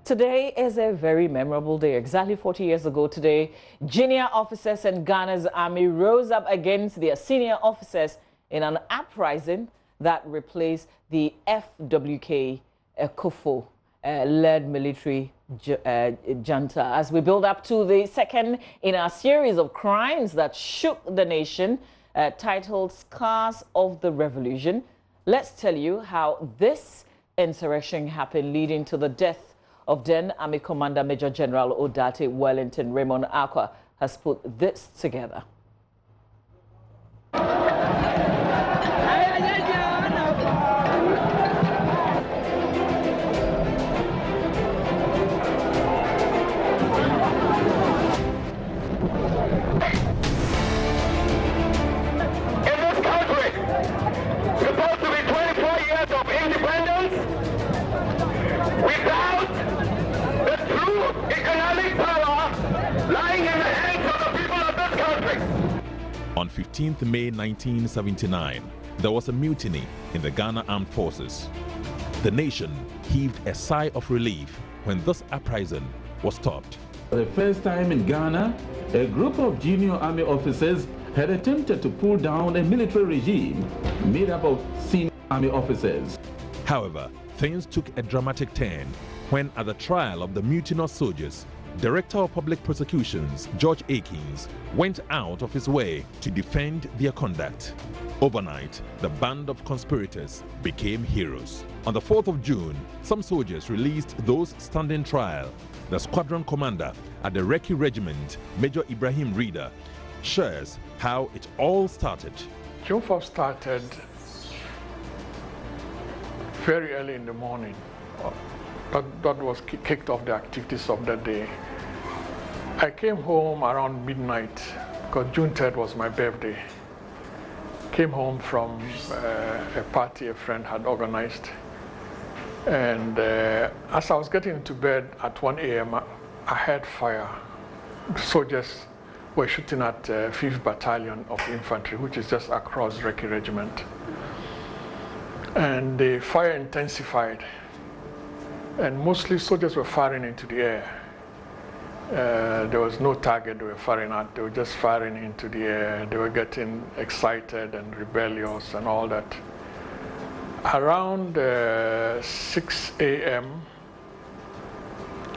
Today is a very memorable day. Exactly 40 years ago today, junior officers in Ghana's army rose up against their senior officers in an uprising that replaced the FWK Akuffo led military junta. As we build up to the second in our series of crimes that shook the nation, titled Scars of the Revolution, let's tell you how this insurrection happened, leading to the death of then Army Commander Major General Odate Wellington. Raymond Akwa has put this together. On 15th May 1979, there was a mutiny in the Ghana Armed Forces. The nation heaved a sigh of relief when this uprising was stopped. For the first time in Ghana, a group of junior army officers had attempted to pull down a military regime made up of senior army officers. However, things took a dramatic turn when, at the trial of the mutinous soldiers, Director of Public Prosecutions George Akins went out of his way to defend their conduct. Overnight, the band of conspirators became heroes. On the 4th of June, some soldiers released those standing trial. The squadron commander at the Recce Regiment, Major Ibrahim Reader, shares how it all started. June 4th started very early in the morning. That was kicked off the activities of that day. I came home around midnight because June 3rd was my birthday. Came home from a party a friend had organized. And as I was getting into bed at 1 a.m., I heard fire. Soldiers were shooting at 5th Battalion of Infantry, which is just across Recce Regiment. And the fire intensified. And mostly soldiers were firing into the air. There was no target they were firing at. They were just firing into the air. They were getting excited and rebellious and all that. Around 6 a.m.,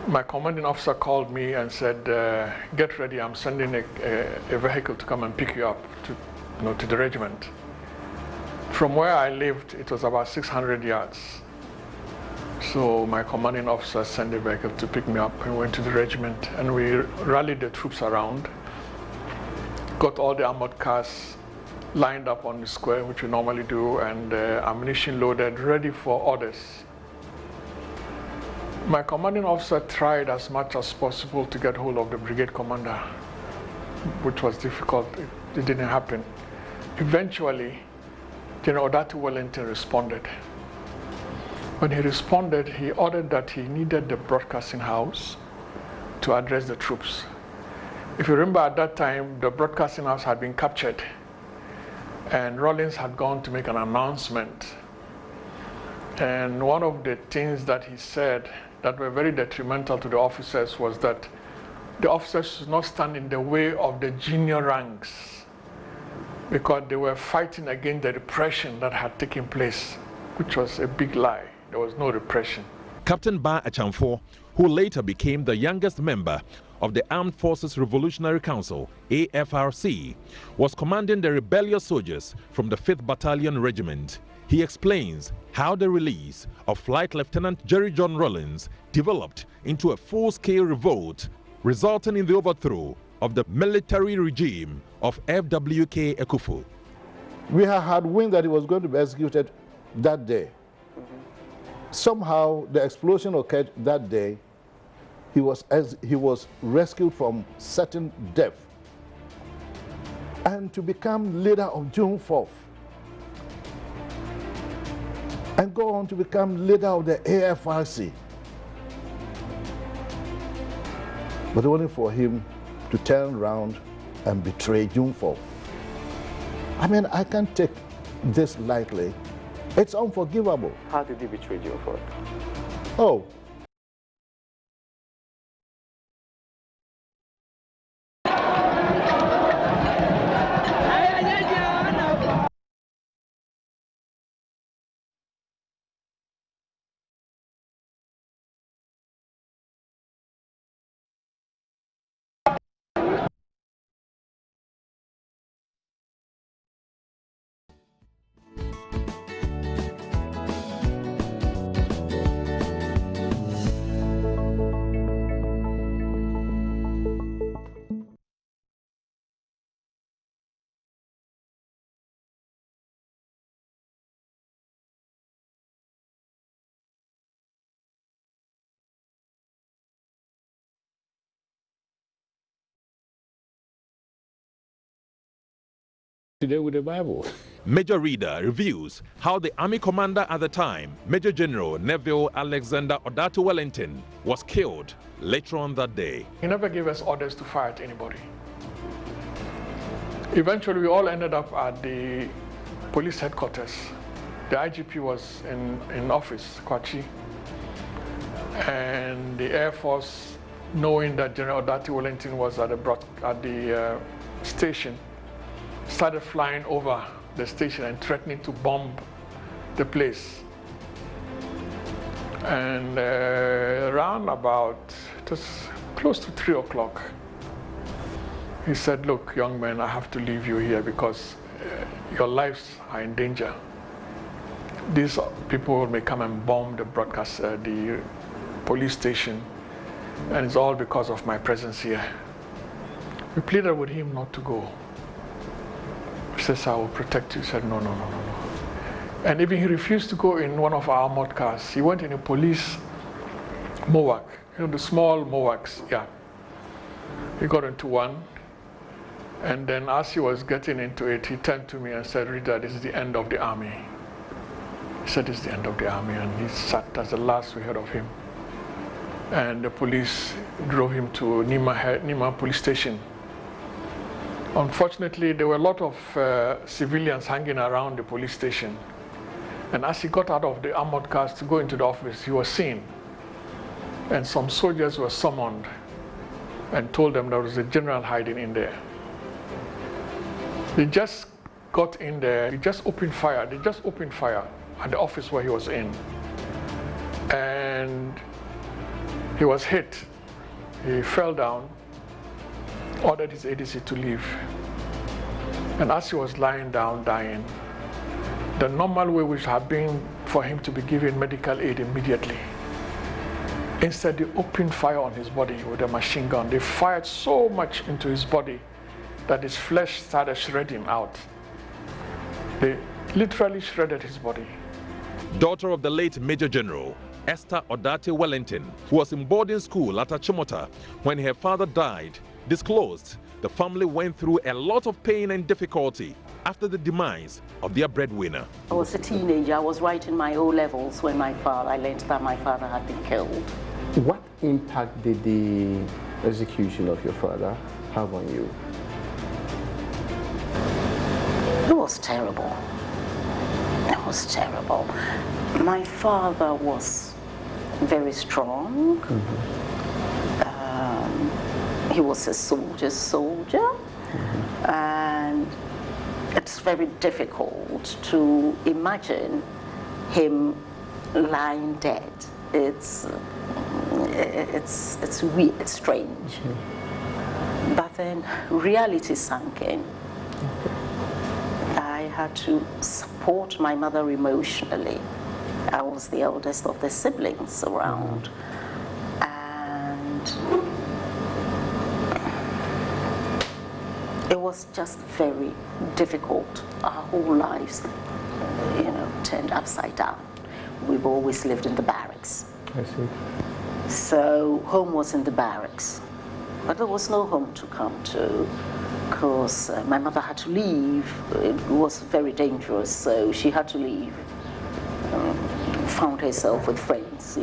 my commanding officer called me and said, get ready, I'm sending a vehicle to come and pick you up to the regiment. From where I lived, it was about 600 yards. So my commanding officer sent a vehicle to pick me up and went to the regiment, and we rallied the troops around, got all the armored cars lined up on the square, which we normally do, and ammunition loaded, ready for orders. My commanding officer tried as much as possible to get hold of the brigade commander, which was difficult. It didn't happen. Eventually, General Odate Wellington responded. When he responded, he ordered that he needed the broadcasting house to address the troops. If you remember, at that time, the broadcasting house had been captured, and Rawlings had gone to make an announcement. And one of the things that he said that were very detrimental to the officers was that the officers should not stand in the way of the junior ranks, because they were fighting against the repression that had taken place, which was a big lie. There was no repression. Captain Ba Achamfo, who later became the youngest member of the Armed Forces Revolutionary Council, AFRC, was commanding the rebellious soldiers from the 5th Battalion Regiment. He explains how the release of Flight Lieutenant Jerry John Rawlings developed into a full-scale revolt, resulting in the overthrow of the military regime of FWK Akuffo. We had wind that he was going to be executed that day. Somehow the explosion occurred that day. He was rescued from certain death. And to become leader of June 4th and go on to become leader of the AFRC. But only for him to turn around and betray June 4th. I mean, I can't take this lightly. It's unforgivable. How did he betray you for it? Oh, today with the Bible. Major Reader reviews how the army commander at the time, Major General Neville Alexander Odato Wellington, was killed later on that day. He never gave us orders to fire at anybody. Eventually, we all ended up at the police headquarters. The IGP was in office, Kwachi, and the Air Force, knowing that General Odato Wellington was at the station, started flying over the station and threatening to bomb the place. And around about, it was close to 3 o'clock, he said, "Look, young man, I have to leave you here because your lives are in danger. These people may come and bomb the the police station, and it's all because of my presence here." We pleaded with him not to go. He says, "I will protect you." He said, no. And even he refused to go in one of our armored cars. He went in a police MOWAC, the small MOWACs, yeah. He got into one, and then as he was getting into it, he turned to me and said, "Reader, this is the end of the army." He said, "It's the end of the army," and he sat as the last we heard of him. And the police drove him to Nima police station. Unfortunately, there were a lot of civilians hanging around the police station. And as he got out of the armored cars to go into the office, he was seen. And some soldiers were summoned and told them there was a general hiding in there. They just got in there, they just opened fire at the office where he was in. And he was hit. He fell down, ordered his ADC to leave. And as he was lying down, dying, the normal way would have been for him to be given medical aid immediately. Instead, they opened fire on his body with a machine gun. They fired so much into his body that his flesh started shredding out. They literally shredded his body. Daughter of the late Major General Esther Odato Wellington, who was in boarding school at Achimota when her father died, disclosed the family went through a lot of pain and difficulty after the demise of their breadwinner. I was a teenager. I was writing my O-levels when I learned that my father had been killed. What impact did the execution of your father have on you? It was terrible. It was terrible. My father was very strong. Mm-hmm. He was a soldier's soldier. Mm-hmm. And it's very difficult to imagine him lying dead. It's weird, it's strange. Mm-hmm. But then reality sank in. I had to support my mother emotionally. I was the eldest of the siblings around. Mm-hmm. And it was just very difficult. Our whole lives, turned upside down. We've always lived in the barracks. I see. So home was in the barracks, but there was no home to come to because my mother had to leave. It was very dangerous, so she had to leave. Found herself with friends,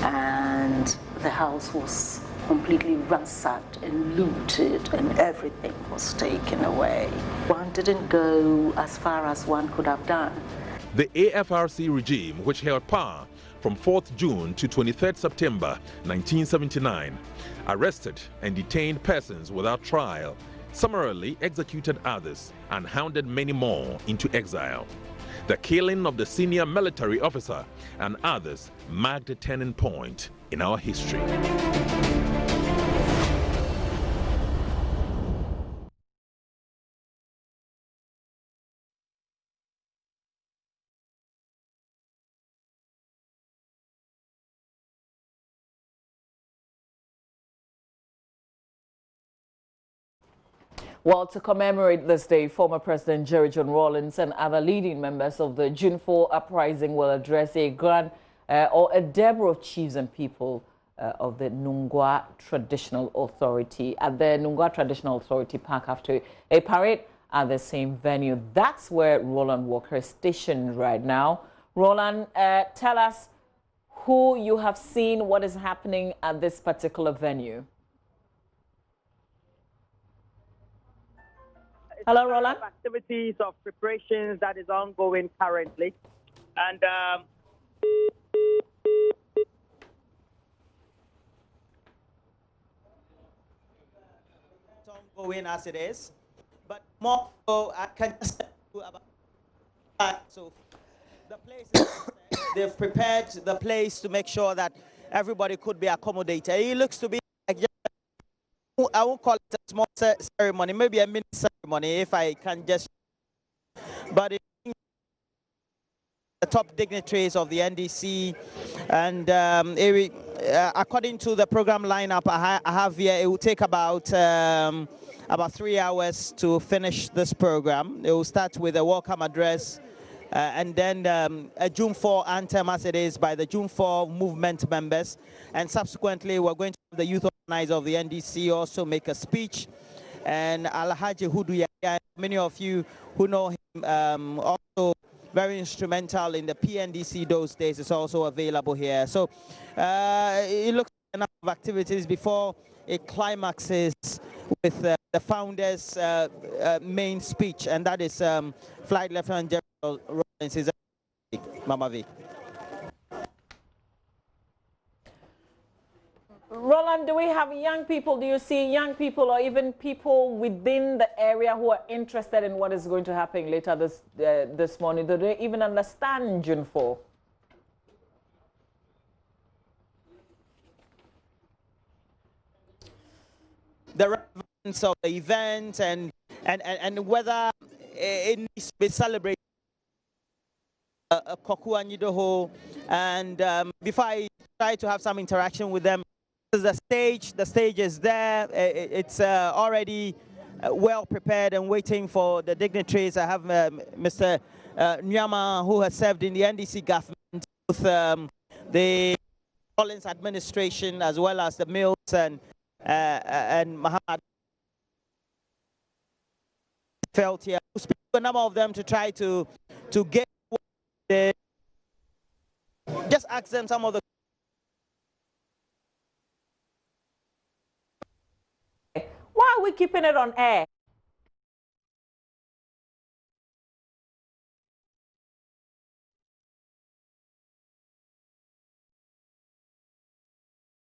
and the house was completely ransacked and looted, and everything was taken away. One didn't go as far as one could have done. The AFRC regime, which held power from 4th June to 23rd September 1979, arrested and detained persons without trial, summarily executed others, and hounded many more into exile. The killing of the senior military officer and others marked a turning point in our history. Well, to commemorate this day, former President Jerry John Rawlings and other leading members of the June 4 uprising will address a grand or a Deborah of chiefs and people of the Nungwa Traditional Authority at the Nungwa Traditional Authority Park after a parade at the same venue. That's where Roland Walker is stationed right now. Roland, tell us who you have seen, what is happening at this particular venue. Hello, Roland. Activities of preparations that is ongoing currently, and ongoing as it is, but more so I can just tell you about so the place is they've prepared the place to make sure that everybody could be accommodated. It looks to be like I won't call it a small ceremony, maybe a mini ceremony if I can just, but the top dignitaries of the NDC, and according to the program lineup I have here, it will take about 3 hours to finish this program. It will start with a welcome address, and then a June 4 anthem as it is by the June 4 movement members, and subsequently we're going to have the youth organizer of the NDC also make a speech, and Alhaji Hudu Yahya, many of you who know him, also very instrumental in the PNDC those days, is also available here. So it looks like enough of activities before it climaxes with the founder's main speech, and that is Flight Lieutenant General Rollins, Mama V. Roland, do we have young people? Do you see young people or even people within the area who are interested in what is going to happen later this morning? Do they even understand June 4? The relevance of the event and whether it needs to be celebrated. And before I try to have some interaction with them, the stage is there. It's already well prepared and waiting for the dignitaries. I have Mr. Nyama, who has served in the NDC government with the Collins administration, as well as the Mills and Muhammad felt here. Speak to a number of them to try to get the, just ask them some of the. Why are we keeping it on air?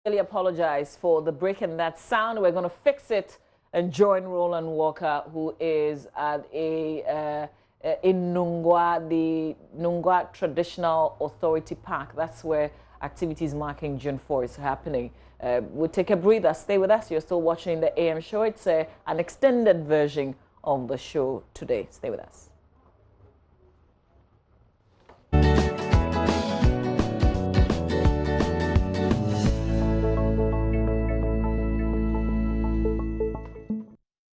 I really apologize for the break in that sound. We're going to fix it and join Roland Walker, who is at in Nungwa, the Nungwa Traditional Authority Park. That's where activities marking June 4 is happening. We'll take a breather. Stay with us. You're still watching the AM show. It's an extended version of the show today. Stay with us.